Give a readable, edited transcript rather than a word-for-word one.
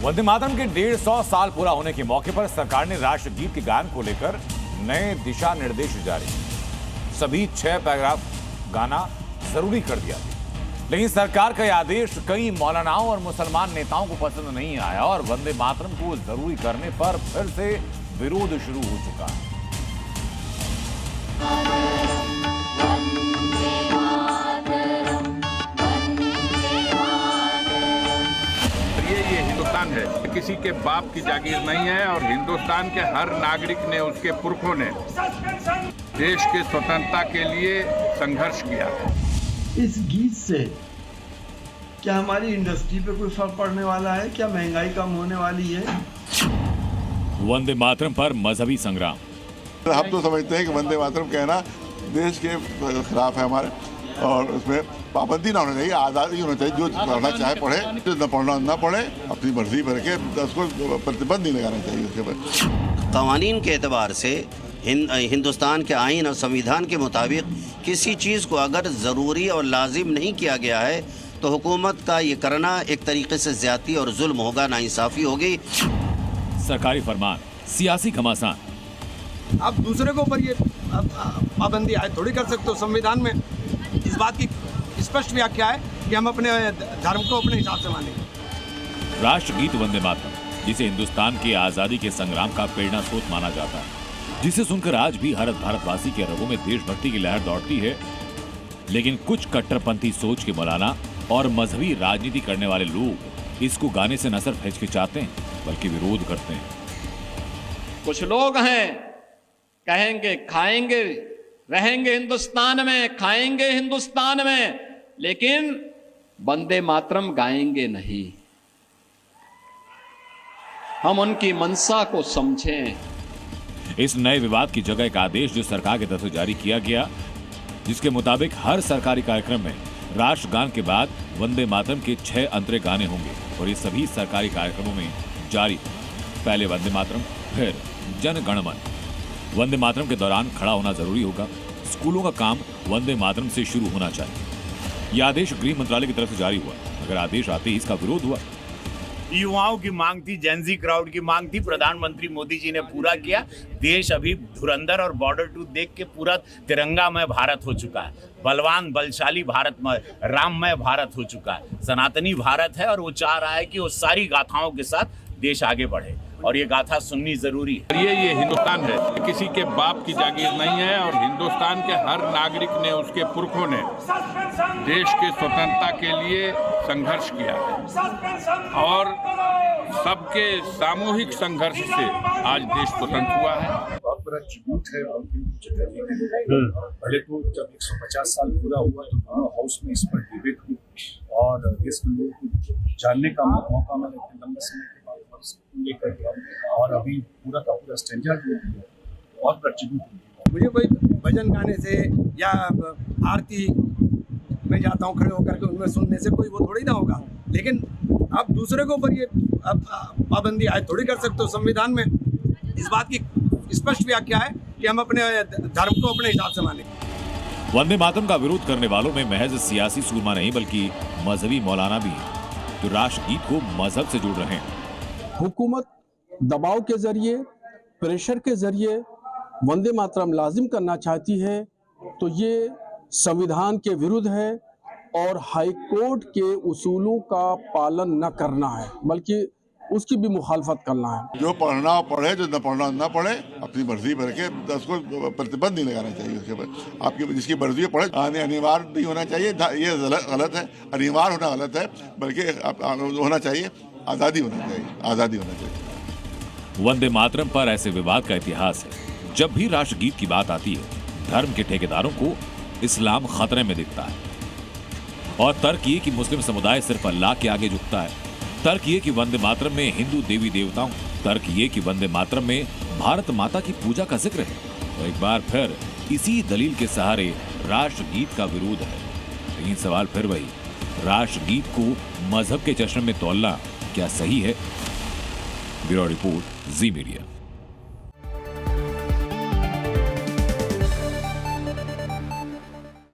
वंदे मातरम के 150 साल पूरा होने के मौके पर सरकार ने राष्ट्रगीत के गान को लेकर नए दिशा निर्देश जारी। सभी 6 पैराग्राफ गाना जरूरी कर दिया, लेकिन सरकार का यह आदेश कई मौलानाओं और मुसलमान नेताओं को पसंद नहीं आया और वंदे मातरम को जरूरी करने पर फिर से विरोध शुरू हो चुका है। ये हिंदुस्तान है, किसी के बाप की जागीर नहीं है और हिंदुस्तान के हर नागरिक ने, उसके पुरखों ने देश के स्वतंत्रता के लिए संघर्ष किया है। इस गीत से क्या हमारी इंडस्ट्री पे कोई फर्क पड़ने वाला है? क्या महंगाई कम होने वाली है? वंदे मातरम पर मजहबी संग्राम। हम तो समझते हैं कि वंदे मातरम कहना देश के खिलाफ है हमारे, और उसमें पाबंदी ना होनी चाहिए, आज़ादी होना चाहिए। जो पढ़ना चाहे पढ़े, जो न पढ़ना ना पढ़े, अपनी मर्जी भर के उसको प्रतिबंध नहीं लगाना चाहिए उसके पर। कवानीन के एतबार से हिंदुस्तान के आइन और संविधान के मुताबिक किसी चीज़ को अगर ज़रूरी और लाजिम नहीं किया गया है तो हुकूमत का ये करना एक तरीके से ज़्यादती और जुल्म होगा, नाइंसाफ़ी होगी। सरकारी फरमान, सियासी घमासान। आप दूसरे के ऊपर ये पाबंदी आयद थोड़ी कर सकते हो। संविधान में इस बात की स्पष्ट व्याख्या है कि हम अपने धर्म को अपने हिसाब से मानेंगे। राष्ट्रगीत वंदे मातरम, जिसे हिंदुस्तान के आजादी के संग्राम का प्रेरणा स्रोत माना जाता है, जिसे सुनकर आज भी हर भारतवासी के रगों में देशभक्ति की लहर दौड़ती है, लेकिन कुछ कट्टरपंथी सोच के मौलाना और मजहबी राजनीति करने वाले लोग इसको गाने से न सिर्फ हिचकिचाते हैं बल्कि विरोध करते हैं। कुछ लोग हैं कहेंगे खाएंगे रहेंगे हिंदुस्तान में, खाएंगे हिंदुस्तान में, लेकिन वंदे मातरम गाएंगे नहीं। हम उनकी मंशा को समझें। इस नए विवाद की जगह एक आदेश जो सरकार की तरफ से जारी किया गया, जिसके मुताबिक हर सरकारी कार्यक्रम में राष्ट्रगान के बाद वंदे मातरम के 6 अंतरे गाने होंगे और ये सभी सरकारी कार्यक्रमों में जारी। पहले वंदे मातरम, फिर जन गण मन। वंदे मातरम के दौरान खड़ा होना जरूरी होगा। स्कूलों का काम वंदे मातरम से शुरू होना चाहिए। यह आदेश गृह मंत्रालय की तरफ से जारी हुआ, मगर आदेश आते ही इसका विरोध हुआ। युवाओं की मांग थी, जेनजी क्राउड की मांग थी, प्रधानमंत्री मोदी जी ने पूरा किया। देश अभी धुरंधर और बॉर्डर टू देख के पूरा तिरंगामय भारत हो चुका है, बलवान बलशाली भारत में राममय भारत हो चुका है, सनातनी भारत है और वो चाह रहा है कि वो सारी गाथाओं के साथ देश आगे बढ़े और ये गाथा सुननी जरूरी है। ये हिंदुस्तान है, किसी के बाप की जागीर नहीं है और हिंदुस्तान के हर नागरिक ने, उसके पुरखों ने देश के स्वतंत्रता के लिए संघर्ष किया है और सबके सामूहिक संघर्ष से आज देश स्वतंत्र हुआ है। बहुत बड़ा ट्रिब्यूट है पहले तो जब 150 साल पूरा हुआ तो हाउस में इस पर डिबेट हुई और देश के लोगों को जानने का मौका मिला लंबे समय के बाद लेकर, और अभी पूरा का पूरा स्टैंडर्ड बहुत बड़ा ट्रिब्यूट। मुझे कोई भजन गाने से या आरती में जाता हूँ खड़े होकर के, उनमें सुनने से कोई वो थोड़ी ना होगा, लेकिन आप दूसरे के ऊपर ये पाबंदी आयद थोड़ी कर सकते हो। संविधान में इस बात की स्पष्ट व्याख्या है कि हम अपने धर्म को अपने हिसाब से मानेंगे। वंदे मातरम का विरोध करने वालों में महज सियासी सूरमा नहीं बल्कि मजहबी मौलाना भी हैं, जो राष्ट्रगीत को मजहब से जोड़ रहे हैं। हुकूमत दबाव के जरिए, प्रेशर के जरिए वंदे मातरम लाजिम करना चाहती है तो ये संविधान के विरुद्ध है और हाई कोर्ट के उसूलों का पालन न करना है, बल्कि उसकी भी मुखालफत करना है। जो पढ़ना पढ़े, जो न पढ़ना ना पढ़े, अपनी मर्जी भर के उसको प्रतिबंध नहीं लगाना चाहिए उसके पर। आपकी जिसकी मर्जी पढ़े, अनिवार्य नहीं होना चाहिए, ये गलत है। अनिवार्य होना गलत है, बल्कि होना चाहिए, आज़ादी होना चाहिए, आज़ादी होना चाहिए। वंदे मातरम पर ऐसे विवाद का इतिहास है। जब भी राष्ट्रगीत की बात आती है, धर्म के ठेकेदारों को इस्लाम खतरे में दिखता है और तर्क ये कि मुस्लिम समुदाय सिर्फ अल्लाह के आगे झुकता है। तर्क ये कि वंदे मातरम में हिंदू देवी देवताओं, तर्क ये कि वंदे मातरम में भारत माता की पूजा का जिक्र है। तो एक बार फिर इसी दलील के सहारे राष्ट्रगीत का विरोध है। लेकिन सवाल फिर वही, राष्ट्रगीत को मजहब के चश्मे में तौलना क्या सही है? ब्यूरो रिपोर्ट, जी मीडिया।